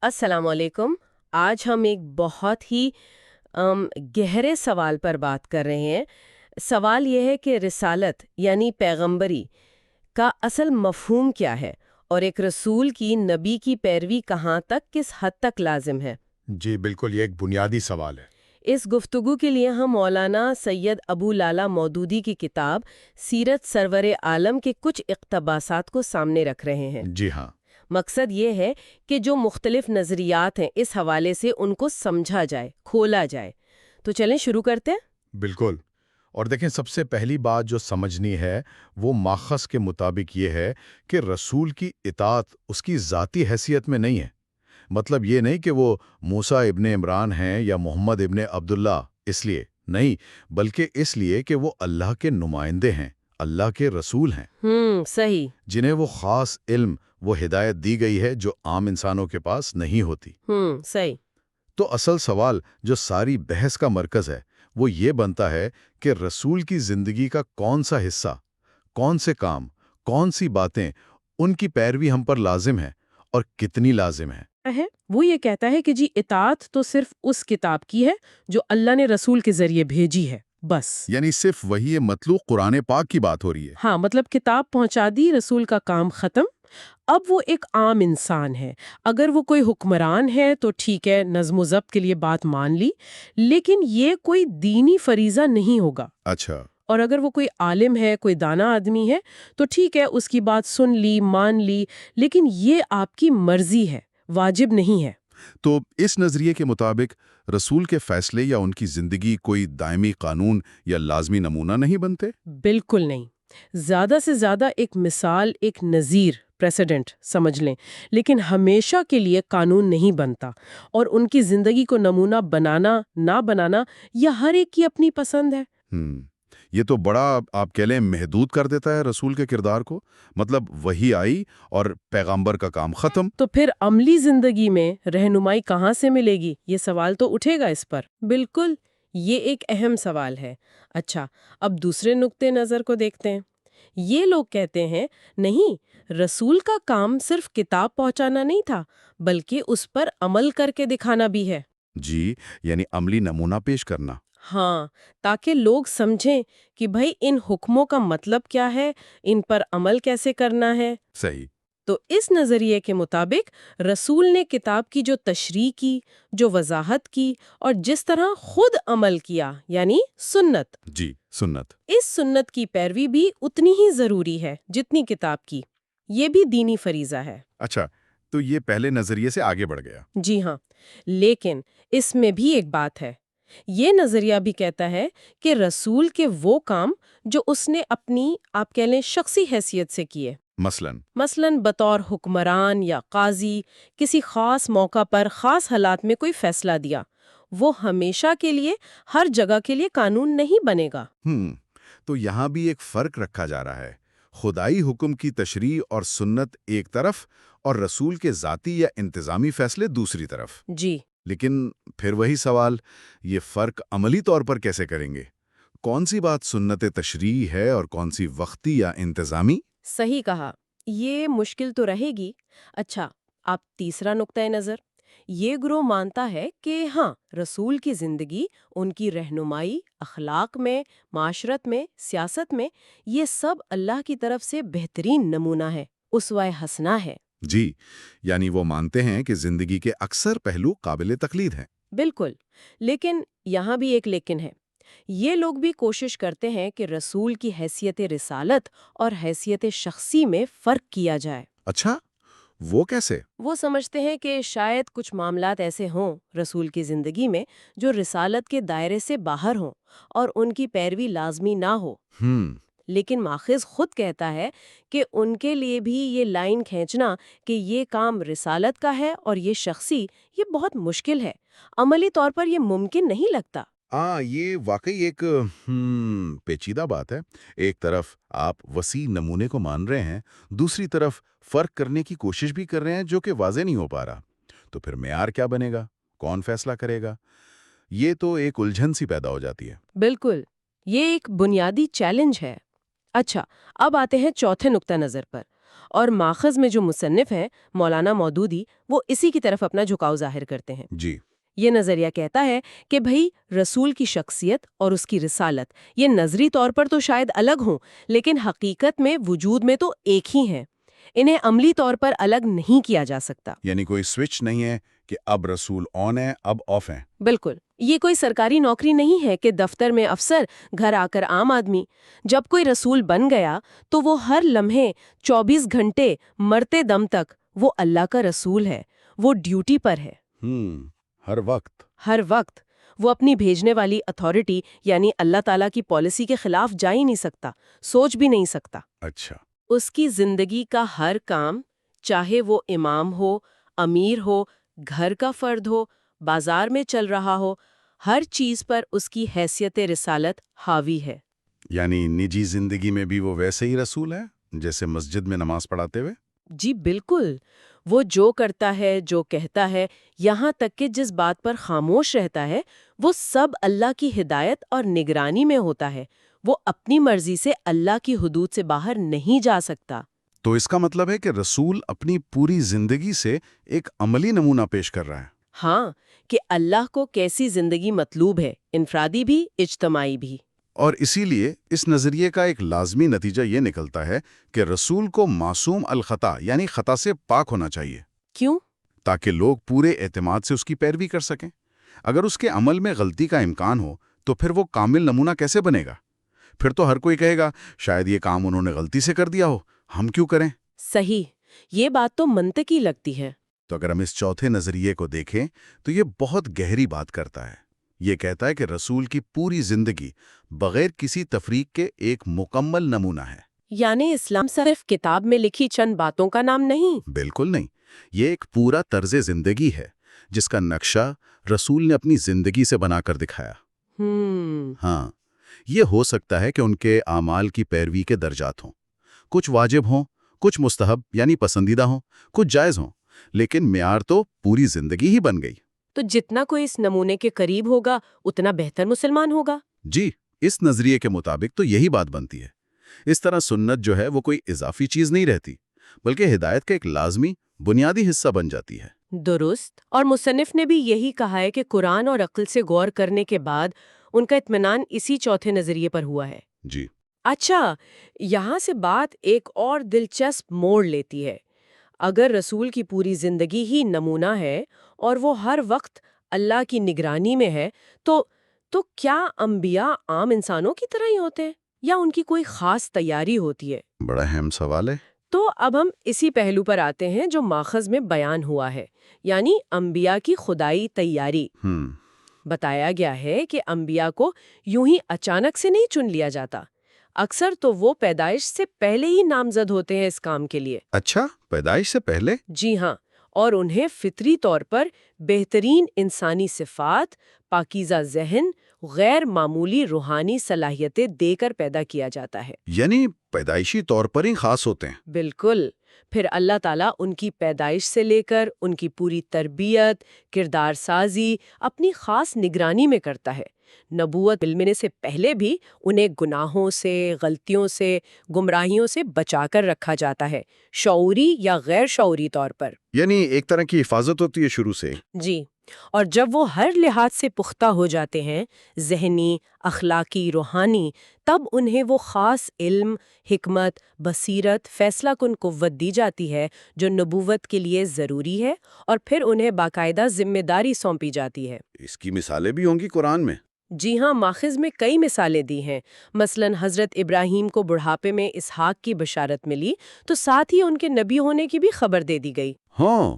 السلام علیکم۔ آج ہم ایک بہت ہی گہرے سوال پر بات کر رہے ہیں۔ سوال یہ ہے کہ رسالت یعنی پیغمبری کا اصل مفہوم کیا ہے، اور ایک رسول کی نبی کی پیروی کہاں تک کس حد تک لازم ہے۔ جی بالکل، یہ ایک بنیادی سوال ہے۔ اس گفتگو کے لیے ہم مولانا سید ابو لالا مودودی کی کتاب سیرت سرور عالم کے کچھ اقتباسات کو سامنے رکھ رہے ہیں۔ جی ہاں، مقصد یہ ہے کہ جو مختلف نظریات ہیں اس حوالے سے ان کو سمجھا جائے، کھولا جائے۔ تو چلیں شروع کرتے ہیں۔ بالکل۔ اور دیکھیں، سب سے پہلی بات جو سمجھنی ہے وہ ماخذ کے مطابق یہ ہے کہ رسول کی اطاعت اس کی ذاتی حیثیت میں نہیں ہے۔ مطلب یہ نہیں کہ وہ موسیٰ ابن عمران ہیں یا محمد ابن عبداللہ اس لیے نہیں، بلکہ اس لیے کہ وہ اللہ کے نمائندے ہیں، اللہ کے رسول ہیں، صحیح۔ جنہیں وہ خاص علم وہ ہدایت دی گئی ہے جو عام انسانوں کے پاس نہیں ہوتی۔ صحیح۔ تو اصل سوال جو ساری بحث کا مرکز ہے وہ یہ بنتا ہے کہ رسول کی زندگی کا کون سا حصہ، کون سے کام، کون سی باتیں ان کی پیروی ہم پر لازم ہے اور کتنی لازم ہے۔ وہ یہ کہتا ہے کہ جی اطاعت تو صرف اس کتاب کی ہے جو اللہ نے رسول کے ذریعے بھیجی ہے، بس۔ یعنی صرف وہی مطلوق قرآن پاک کی بات ہو رہی ہے۔ ہاں، مطلب کتاب پہنچا دی، رسول کا کام ختم۔ اب وہ ایک عام انسان ہے، اگر وہ کوئی حکمران ہے تو ٹھیک ہے، نظم و ضبط کے لیے بات مان لی، لیکن یہ کوئی دینی فریضہ نہیں ہوگا۔ اچھا، اور اگر وہ کوئی عالم ہے، کوئی دانا آدمی ہے تو ٹھیک ہے، اس کی بات سن لی، مان لی، لیکن یہ آپ کی مرضی ہے، واجب نہیں ہے۔ تو اس نظریے کے مطابق رسول کے فیصلے یا ان کی زندگی کوئی دائمی قانون یا لازمی نمونہ نہیں بنتے؟ بالکل نہیں۔ زیادہ سے زیادہ ایک مثال، ایک نظیر، پریسیڈنٹ سمجھ لیں، لیکن ہمیشہ کے لیے قانون نہیں بنتا، اور ان کی زندگی کو نمونہ بنانا نہ بنانا یہ ہر ایک کی اپنی پسند ہے۔ یہ تو بڑا آپ کہہ لیں محدود کر دیتا ہے رسول کے کردار کو۔ مطلب وہی آئی اور پیغمبر کا کام ختم۔ تو پھر عملی زندگی میں رہنمائی کہاں سے ملے گی؟ یہ سوال تو اٹھے گا اس پر۔ بالکل، یہ ایک اہم سوال ہے۔ اچھا، اب دوسرے نقطے نظر کو دیکھتے ہیں۔ یہ لوگ کہتے ہیں نہیں، رسول کا کام صرف کتاب پہنچانا نہیں تھا، بلکہ اس پر عمل کر کے دکھانا بھی ہے۔ جی، یعنی عملی نمونہ پیش کرنا۔ ہاں، تاکہ لوگ سمجھیں کہ بھائی ان حکموں کا مطلب کیا ہے، ان پر عمل کیسے کرنا ہے۔ صحیح۔ تو اس نظریے کے مطابق رسول نے کتاب کی جو تشریح کی، جو وضاحت کی، اور جس طرح خود عمل کیا، یعنی سنت، جی، سنت۔ اس سنت کی پیروی بھی اتنی ہی ضروری ہے جتنی کتاب کی۔ یہ بھی دینی فریضہ ہے۔ اچھا، تو یہ پہلے نظریے سے آگے بڑھ گیا۔ جی ہاں، لیکن اس میں بھی ایک بات ہے۔ یہ نظریہ بھی کہتا ہے کہ رسول کے وہ کام جو اس نے اپنی، آپ کہہ لیں، شخصی حیثیت سے کیے، مثلاً بطور حکمران یا قاضی، کسی خاص موقع پر خاص حالات میں کوئی فیصلہ دیا، وہ ہمیشہ کے لیے، ہر جگہ کے لیے قانون نہیں بنے گا۔ تو یہاں بھی ایک فرق رکھا جا رہا ہے، خدائی حکم کی تشریح اور سنت ایک طرف، اور رسول کے ذاتی یا انتظامی فیصلے دوسری طرف۔ جی، لیکن پھر وہی سوال، یہ فرق عملی طور پر کیسے کریں گے؟ کون سی بات سنت تشریح ہے اور کون سی وقتی یا انتظامی؟ صحیح کہا، یہ مشکل تو رہے گی۔ اچھا، اب تیسرا نقطۂ نظر۔ یہ گروہ مانتا ہے کہ ہاں، رسول کی زندگی، ان کی رہنمائی، اخلاق میں، معاشرت میں، سیاست میں، یہ سب اللہ کی طرف سے بہترین نمونہ ہے، اسوہ حسنہ ہے۔ جی، یعنی وہ مانتے ہیں کہ زندگی کے اکثر پہلو قابل تقلید ہیں۔ بالکل، لیکن یہاں بھی ایک لیکن ہے۔ یہ لوگ بھی کوشش کرتے ہیں کہ رسول کی حیثیت رسالت اور حیثیت شخصی میں فرق کیا جائے۔ اچھا، وہ کیسے؟ وہ سمجھتے ہیں کہ شاید کچھ معاملات ایسے ہوں رسول کی زندگی میں جو رسالت کے دائرے سے باہر ہوں اور ان کی پیروی لازمی نہ ہو۔ لیکن ماخذ خود کہتا ہے کہ ان کے لیے بھی یہ لائن کھینچنا کہ یہ کام رسالت کا ہے اور یہ شخصی، یہ بہت مشکل ہے، عملی طور پر یہ ممکن نہیں لگتا۔ یہ واقعی ایک پیچیدہ بات ہے۔ ایک طرف آپ وسیع نمونے کو مان رہے ہیں، دوسری طرف فرق کرنے کی کوشش بھی کر رہے ہیں جو کہ واضح نہیں ہو پا رہا۔ تو پھر معیار کیا بنے گا؟ کون فیصلہ کرے گا؟ یہ تو ایک الجھن سی پیدا ہو جاتی ہے۔ بالکل، یہ ایک بنیادی چیلنج ہے۔ اچھا، اب آتے ہیں چوتھے نقطہ نظر پر۔ اور ماخذ میں جو مصنف ہیں مولانا مودودی وہ اسی کی طرف اپنا جھکاؤ ظاہر کرتے ہیں۔ جی، یہ نظریہ کہتا ہے کہ بھئی رسول کی شخصیت اور اس کی رسالت یہ نظری طور پر تو شاید الگ ہوں، لیکن حقیقت میں وجود میں تو ایک ہی ہیں۔ انہیں عملی طور پر الگ نہیں کیا جا سکتا۔ یعنی کوئی سوئچ نہیں ہے کہ اب رسول آن ہے اب آف ہیں۔ بالکل، یہ کوئی سرکاری نوکری نہیں ہے کہ دفتر میں افسر، گھر آ کر عام آدمی۔ جب کوئی رسول بن گیا تو وہ ہر لمحے 24 گھنٹے مرتے دم تک وہ اللہ کا رسول ہے، وہ ڈیوٹی پر ہے۔ ہر وقت۔ ہر وقت وہ اپنی بھیجنے والی اتھارٹی یعنی اللہ تعالیٰ کی پالیسی کے خلاف جا ہی نہیں سکتا، سوچ بھی نہیں سکتا۔ اچھا۔ اس کی زندگی کا ہر کام، چاہے وہ امام ہو، امیر ہو، گھر کا فرد ہو، بازار میں چل رہا ہو، ہر چیز پر اس کی حیثیت رسالت حاوی ہے۔ یعنی نجی زندگی میں بھی وہ ویسے ہی رسول ہے جیسے مسجد میں نماز پڑھاتے ہوئے؟ جی بالکل، وہ جو کرتا ہے، جو کہتا ہے، یہاں تک کہ جس بات پر خاموش رہتا ہے، وہ سب اللہ کی ہدایت اور نگرانی میں ہوتا ہے۔ وہ اپنی مرضی سے اللہ کی حدود سے باہر نہیں جا سکتا۔ تو اس کا مطلب ہے کہ رسول اپنی پوری زندگی سے ایک عملی نمونہ پیش کر رہا ہے۔ ہاں، کہ اللہ کو کیسی زندگی مطلوب ہے، انفرادی بھی، اجتماعی بھی۔ اور اسی لیے اس نظریے کا ایک لازمی نتیجہ یہ نکلتا ہے کہ رسول کو معصوم الخطا یعنی خطا سے پاک ہونا چاہیے۔ کیوں؟ تاکہ لوگ پورے اعتماد سے اس کی پیروی کر سکیں۔ اگر اس کے عمل میں غلطی کا امکان ہو تو پھر وہ کامل نمونہ کیسے بنے گا؟ پھر تو ہر کوئی کہے گا شاید یہ کام انہوں نے غلطی سے کر دیا ہو، ہم کیوں کریں؟ صحیح، یہ بات تو منطقی لگتی ہے۔ تو اگر ہم اس چوتھے نظریے کو دیکھیں تو یہ بہت گہری بات کرتا ہے۔ یہ کہتا ہے کہ رسول کی پوری زندگی بغیر کسی تفریق کے ایک مکمل نمونہ ہے۔ یعنی اسلام صرف کتاب میں لکھی چند باتوں کا نام نہیں۔ بالکل نہیں، یہ ایک پورا طرز زندگی ہے جس کا نقشہ رسول نے اپنی زندگی سے بنا کر دکھایا۔ ہاں، یہ ہو سکتا ہے کہ ان کے اعمال کی پیروی کے درجات ہوں، کچھ واجب ہوں، کچھ مستحب یعنی پسندیدہ ہوں، کچھ جائز ہوں، لیکن معیار تو پوری زندگی ہی بن گئی۔ تو جتنا کوئی اس نمونے کے قریب ہوگا اتنا بہتر مسلمان ہوگا۔ جی، اس نظریے کے مطابق تو یہی بات بنتی ہے۔ اس طرح سنت جو ہے وہ کوئی اضافی چیز نہیں رہتی، بلکہ ہدایت کا ایک لازمی بنیادی حصہ بن جاتی ہے۔ درست، اور مصنف نے بھی یہی کہا ہے کہ قرآن اور عقل سے غور کرنے کے بعد ان کا اطمینان اسی چوتھے نظریے پر ہوا ہے۔ جی، اچھا، یہاں سے بات ایک اور دلچسپ موڑ لیتی ہے۔ اگر رسول کی پوری زندگی ہی نمونہ ہے اور وہ ہر وقت اللہ کی نگرانی میں ہے تو کیا انبیاء عام انسانوں کی طرح ہی ہوتے ہیں یا ان کی کوئی خاص تیاری ہوتی ہے؟ بڑا اہم سوال ہے۔ تو اب ہم اسی پہلو پر آتے ہیں جو ماخذ میں بیان ہوا ہے، یعنی انبیاء کی خدائی تیاری۔ بتایا گیا ہے کہ انبیاء کو یوں ہی اچانک سے نہیں چن لیا جاتا، اکثر تو وہ پیدائش سے پہلے ہی نامزد ہوتے ہیں اس کام کے لیے۔ اچھا، پیدائش سے پہلے؟ جی ہاں، اور انہیں فطری طور پر بہترین انسانی صفات، پاکیزہ ذہن، غیر معمولی روحانی صلاحیتیں دے کر پیدا کیا جاتا ہے۔ یعنی پیدائشی طور پر ہی خاص ہوتے ہیں۔ بالکل، پھر اللہ تعالیٰ ان کی پیدائش سے لے کر ان کی پوری تربیت، کردار سازی اپنی خاص نگرانی میں کرتا ہے۔ نبوت ملنے سے پہلے بھی انہیں گناہوں سے، غلطیوں سے، گمراہیوں سے بچا کر رکھا جاتا ہے، شعوری یا غیر شعوری طور پر۔ یعنی ایک طرح کی حفاظت ہوتی ہے شروع سے۔ جی، اور جب وہ ہر لحاظ سے پختہ ہو جاتے ہیں، ذہنی، اخلاقی، روحانی، تب انہیں وہ خاص علم، حکمت، بصیرت، فیصلہ کن قوت دی جاتی ہے جو نبوت کے لیے ضروری ہے، اور پھر انہیں باقاعدہ ذمہ داری سونپی جاتی ہے۔ اس کی مثالیں بھی ہوں گی قرآن میں؟ جی ہاں، ماخذ میں کئی مثالیں دی ہیں۔ مثلا حضرت ابراہیم کو بڑھاپے میں اسحاق کی بشارت ملی تو ساتھ ہی ان کے نبی ہونے کی بھی خبر دے دی گئی۔ ہاں،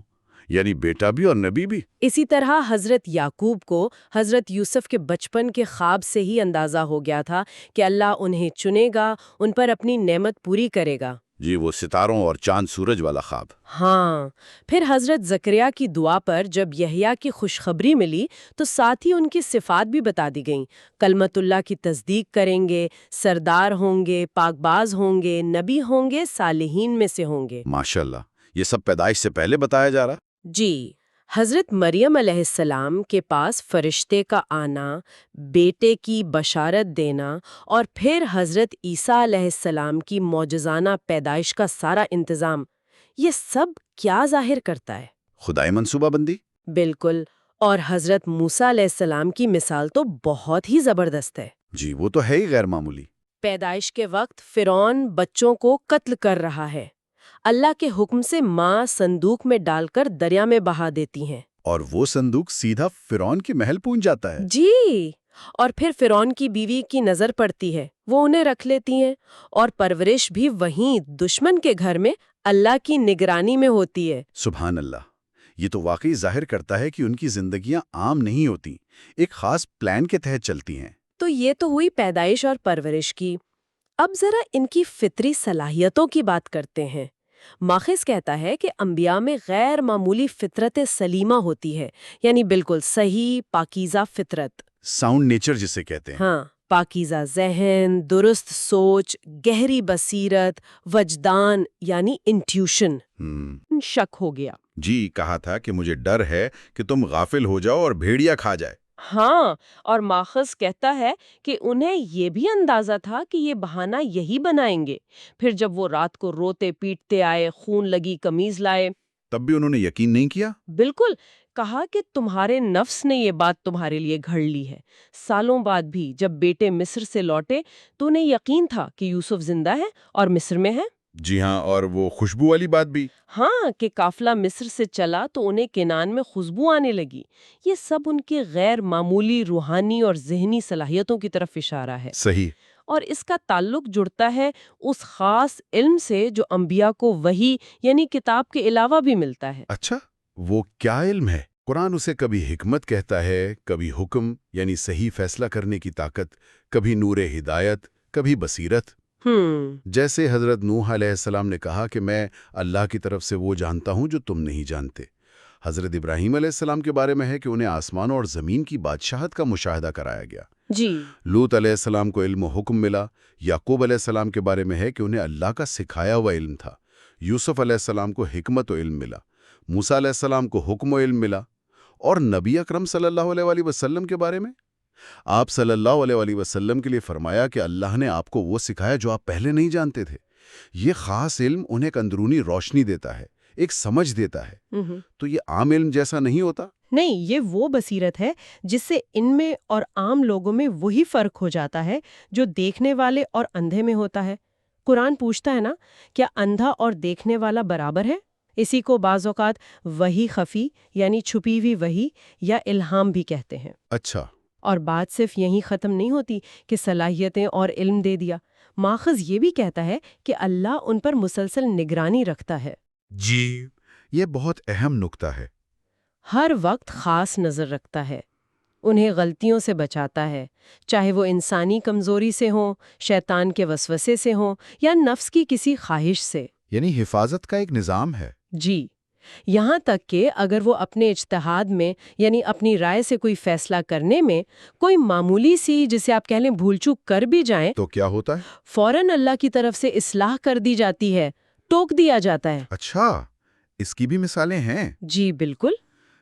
یعنی بیٹا بھی اور نبی بھی۔ اسی طرح حضرت یعقوب کو حضرت یوسف کے بچپن کے خواب سے ہی اندازہ ہو گیا تھا کہ اللہ انہیں چنے گا، ان پر اپنی نعمت پوری کرے گا۔ جی، وہ ستاروں اور چاند سورج والا خواب۔ ہاں، پھر حضرت زکریا کی دعا پر جب یحییٰ کی خوشخبری ملی تو ساتھ ہی ان کی صفات بھی بتا دی گئیں۔ کلمت اللہ کی تصدیق کریں گے، سردار ہوں گے، پاک باز ہوں گے، نبی ہوں گے، صالحین میں سے ہوں گے۔ ماشاءاللہ، یہ سب پیدائش سے پہلے بتایا جا رہا؟ جی، حضرت مریم علیہ السلام کے پاس فرشتے کا آنا، بیٹے کی بشارت دینا اور پھر حضرت عیسیٰ علیہ السلام کی معجزانہ پیدائش کا سارا انتظام، یہ سب کیا ظاہر کرتا ہے؟ خدائی منصوبہ بندی؟ بالکل، اور حضرت موسیٰ علیہ السلام کی مثال تو بہت ہی زبردست ہے۔ جی، وہ تو ہے ہی غیر معمولی۔ پیدائش کے وقت فرعون بچوں کو قتل کر رہا ہے، اللہ کے حکم سے ماں صندوق میں ڈال کر دریا میں بہا دیتی ہیں، اور وہ صندوق سیدھا فرعون کے محل پہنچ جاتا ہے۔ جی، اور پھر فرعون کی بیوی کی نظر پڑتی ہے، وہ انہیں رکھ لیتی ہیں، اور پرورش بھی وہیں دشمن کے گھر میں اللہ کی نگرانی میں ہوتی ہے۔ سبحان اللہ! یہ تو واقعی ظاہر کرتا ہے کہ ان کی زندگیاں عام نہیں ہوتی، ایک خاص پلان کے تحت چلتی ہیں۔ تو یہ تو ہوئی پیدائش اور پرورش کی۔ اب ذرا ان کی فطری صلاحیتوں کی بات کرتے ہیں۔ ماخذ کہتا ہے کہ انبیاء میں غیر معمولی فطرت سلیمہ ہوتی ہے، یعنی بالکل صحیح پاکیزہ فطرت۔ ساؤنڈ نیچر جسے کہتے ہیں۔ ہاں، پاکیزہ ذہن، درست سوچ، گہری بصیرت، وجدان یعنی انٹیوشن۔ شک ہو گیا۔ جی، کہا تھا کہ مجھے ڈر ہے کہ تم غافل ہو جاؤ اور بھیڑیا کھا جائے۔ ہاں، اور ماخذ کہتا ہے کہ انہیں یہ بھی اندازہ تھا کہ یہ بہانہ یہی بنائیں گے۔ پھر جب وہ رات کو روتے پیٹتے آئے، خون لگی قمیض لائے، تب بھی انہوں نے یقین نہیں کیا؟ بالکل، کہا کہ تمہارے نفس نے یہ بات تمہارے لیے گھڑ لی ہے۔ سالوں بعد بھی جب بیٹے مصر سے لوٹے تو انہیں یقین تھا کہ یوسف زندہ ہے اور مصر میں ہے۔ جی ہاں، اور وہ خوشبو والی بات بھی۔ ہاں، کہ قافلہ مصر سے چلا تو انہیں کنعان میں خوشبو آنے لگی۔ یہ سب ان کی غیر معمولی روحانی اور ذہنی صلاحیتوں کی طرف اشارہ ہے۔ صحیح۔ اور اس کا تعلق جڑتا ہے اس خاص علم سے جو انبیاء کو وحی یعنی کتاب کے علاوہ بھی ملتا ہے۔ اچھا، وہ کیا علم ہے؟ قرآن اسے کبھی حکمت کہتا ہے، کبھی حکم یعنی صحیح فیصلہ کرنے کی طاقت، کبھی نور ہدایت، کبھی بصیرت۔ جیسے حضرت نوح علیہ السلام نے کہا کہ میں اللہ کی طرف سے وہ جانتا ہوں جو تم نہیں جانتے۔ حضرت ابراہیم علیہ السلام کے بارے میں ہے کہ انہیں آسمان اور زمین کی بادشاہت کا مشاہدہ کرایا گیا۔ جی، لوط علیہ السلام کو علم و حکم ملا۔ یعقوب علیہ السلام کے بارے میں ہے کہ انہیں اللہ کا سکھایا ہوا علم تھا۔ یوسف علیہ السلام کو حکمت و علم ملا۔ موسیٰ علیہ السلام کو حکم و علم ملا۔ اور نبی اکرم صلی اللہ علیہ وآلہ وسلم کے بارے میں آپ صلی اللہ علیہ وآلہ وسلم کے لیے فرمایا کہ اللہ نے آپ کو وہ سکھایا جو آپ پہلے نہیں جانتے تھے۔ یہ خاص علم انہیں ایک اندرونی روشنی دیتا ہے، ایک سمجھ دیتا ہے۔ تو یہ عام علم جیسا نہیں ہوتا؟ نہیں، یہ وہ بصیرت ہے جس سے ان میں اور عام لوگوں میں وہی فرق ہو جاتا ہے جو دیکھنے والے اور اندھے میں ہوتا ہے۔ قرآن پوچھتا ہے نا، کیا اندھا اور دیکھنے والا برابر ہے؟ اسی کو بعض اوقات وحی خفی یعنی چھپی ہوئی وحی یا الہام بھی کہتے ہیں۔ اچھا۔ اور بات صرف یہیں ختم نہیں ہوتی کہ صلاحیتیں اور علم دے دیا۔ ماخذ یہ بھی کہتا ہے کہ اللہ ان پر مسلسل نگرانی رکھتا ہے۔ جی، یہ بہت اہم نکتہ ہے۔ ہر وقت خاص نظر رکھتا ہے، انہیں غلطیوں سے بچاتا ہے، چاہے وہ انسانی کمزوری سے ہوں، شیطان کے وسوسے سے ہوں یا نفس کی کسی خواہش سے۔ یعنی حفاظت کا ایک نظام ہے۔ جی، یہاں تک کہ اگر وہ اپنے اجتہاد میں یعنی اپنی رائے سے کوئی فیصلہ کرنے میں کوئی معمولی سی جسے آپ کہہ لیں بھول چوک کر بھی جائیں تو کیا ہوتا ہے؟ فوراً اللہ کی طرف سے اصلاح کر دی جاتی ہے، ٹوک دیا جاتا ہے۔ اچھا، اس کی بھی مثالیں ہیں؟ جی بالکل۔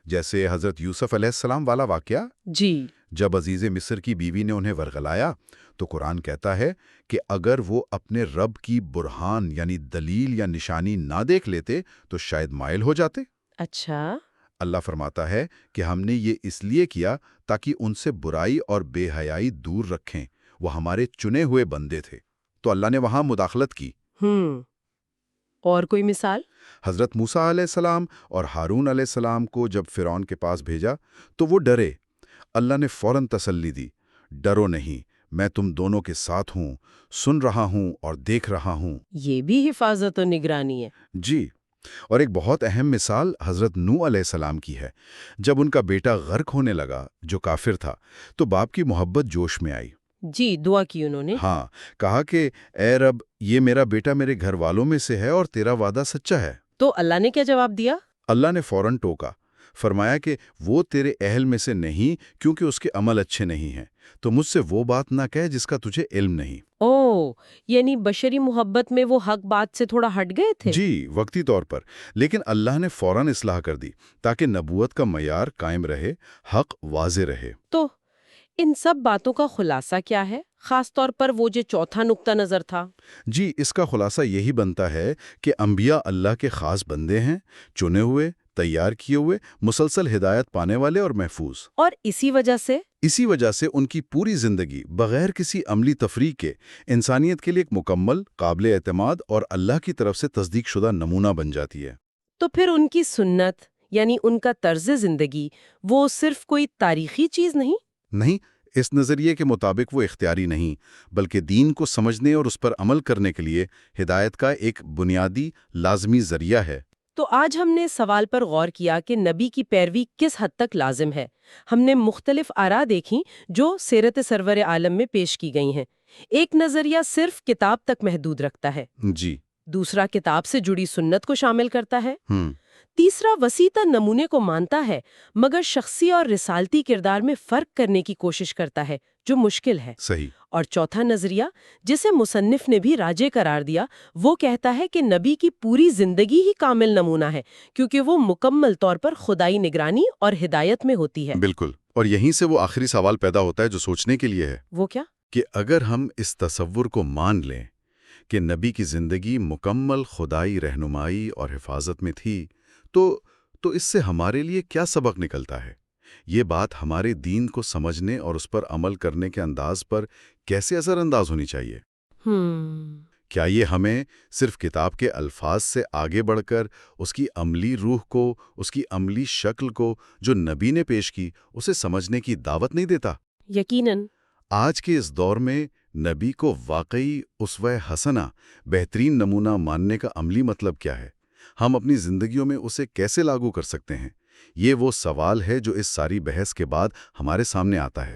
جیسے حضرت یوسف علیہ السلام والا واقعہ۔ جی، جب عزیز مصر کی بیوی نے انہیں ورغلایا تو قرآن کہتا ہے کہ اگر وہ اپنے رب کی برہان یعنی دلیل یا نشانی نہ دیکھ لیتے تو شاید مائل ہو جاتے۔ اچھا، اللہ فرماتا ہے کہ ہم نے یہ اس لیے کیا تاکہ ان سے برائی اور بے حیائی دور رکھیں، وہ ہمارے چنے ہوئے بندے تھے، تو اللہ نے وہاں مداخلت کی۔ اور کوئی مثال؟ حضرت موسیٰ علیہ السلام اور ہارون علیہ السلام کو جب فرعون کے پاس بھیجا تو وہ ڈرے۔ اللہ نے فوراً تسلی دی، ڈرو نہیں، میں تم دونوں کے ساتھ ہوں، سن رہا ہوں اور دیکھ رہا ہوں۔ یہ بھی حفاظت و نگرانی ہے۔ جی، اور ایک بہت اہم مثال حضرت نوح علیہ السلام کی ہے۔ جب ان کا بیٹا غرق ہونے لگا جو کافر تھا تو باپ کی محبت جوش میں آئی۔ جی، دعا کی انہوں نے۔ ہاں، کہا کہ اے رب، یہ میرا بیٹا میرے گھر والوں میں سے ہے اور تیرا وعدہ سچا ہے۔ تو اللہ نے کیا جواب دیا؟ اللہ نے فوراً ٹوکا، فرمایا کہ وہ تیرے اہل میں سے نہیں کیونکہ اس کے عمل اچھے نہیں ہیں، تو مجھ سے وہ بات نہ کہہ جس کا تجھے علم نہیں۔ یعنی بشری محبت میں وہ حق بات سے تھوڑا ہٹ گئے تھے؟ جی، وقتی طور پر، لیکن اللہ نے فوراً اصلاح کر دی تاکہ نبوت کا معیار قائم رہے، حق واضح رہے۔ تو ان سب باتوں کا خلاصہ کیا ہے، خاص طور پر وہ جو چوتھا نقطہ نظر تھا؟ جی، اس کا خلاصہ یہی بنتا ہے کہ انبیاء اللہ کے خاص بندے ہیں، چنے ہوئے، تیار کیے ہوئے، مسلسل ہدایت پانے والے اور محفوظ۔ اور اسی وجہ سے ان کی پوری زندگی بغیر کسی عملی تفریق کے انسانیت کے لیے ایک مکمل، قابل اعتماد اور اللہ کی طرف سے تصدیق شدہ نمونہ بن جاتی ہے۔ تو پھر ان کی سنت، یعنی ان کا طرز زندگی، وہ صرف کوئی تاریخی چیز نہیں، اس نظریے کے مطابق وہ اختیاری نہیں، بلکہ دین کو سمجھنے اور اس پر عمل کرنے کے لیے ہدایت کا ایک بنیادی لازمی ذریعہ ہے۔ تو آج ہم نے سوال پر غور کیا کہ نبی کی پیروی کس حد تک لازم ہے۔ ہم نے مختلف آراء دیکھیں جو سیرت سرور عالم میں پیش کی گئی ہیں۔ ایک نظریہ صرف کتاب تک محدود رکھتا ہے، جی، دوسرا کتاب سے جڑی سنت کو شامل کرتا ہے، ہم تیسرا وسیع تر نمونے کو مانتا ہے مگر شخصی اور رسالتی کردار میں فرق کرنے کی کوشش کرتا ہے، جو مشکل ہے۔ صحیح۔ اور چوتھا نظریہ، جسے مصنف نے بھی راجع قرار دیا، وہ کہتا ہے کہ نبی کی پوری زندگی ہی کامل نمونہ ہے، کیونکہ وہ مکمل طور پر خدائی نگرانی اور ہدایت میں ہوتی ہے۔ بالکل، اور یہیں سے وہ آخری سوال پیدا ہوتا ہے جو سوچنے کے لیے ہے۔ وہ کیا؟ کہ اگر ہم اس تصور کو مان لیں کہ نبی کی زندگی مکمل خدائی رہنمائی اور حفاظت میں تھی، تو اس سے ہمارے لیے کیا سبق نکلتا ہے؟ یہ بات ہمارے دین کو سمجھنے اور اس پر عمل کرنے کے انداز پر کیسے اثر انداز ہونی چاہیے؟ کیا یہ ہمیں صرف کتاب کے الفاظ سے آگے بڑھ کر اس کی عملی روح کو، اس کی عملی شکل کو جو نبی نے پیش کی، اسے سمجھنے کی دعوت نہیں دیتا؟ یقیناً۔ آج کے اس دور میں نبی کو واقعی اسوہ حسنہ، بہترین نمونہ ماننے کا عملی مطلب کیا ہے؟ ہم اپنی زندگیوں میں اسے کیسے لاگو کر سکتے ہیں؟ یہ وہ سوال ہے جو اس ساری بحث کے بعد ہمارے سامنے آتا ہے۔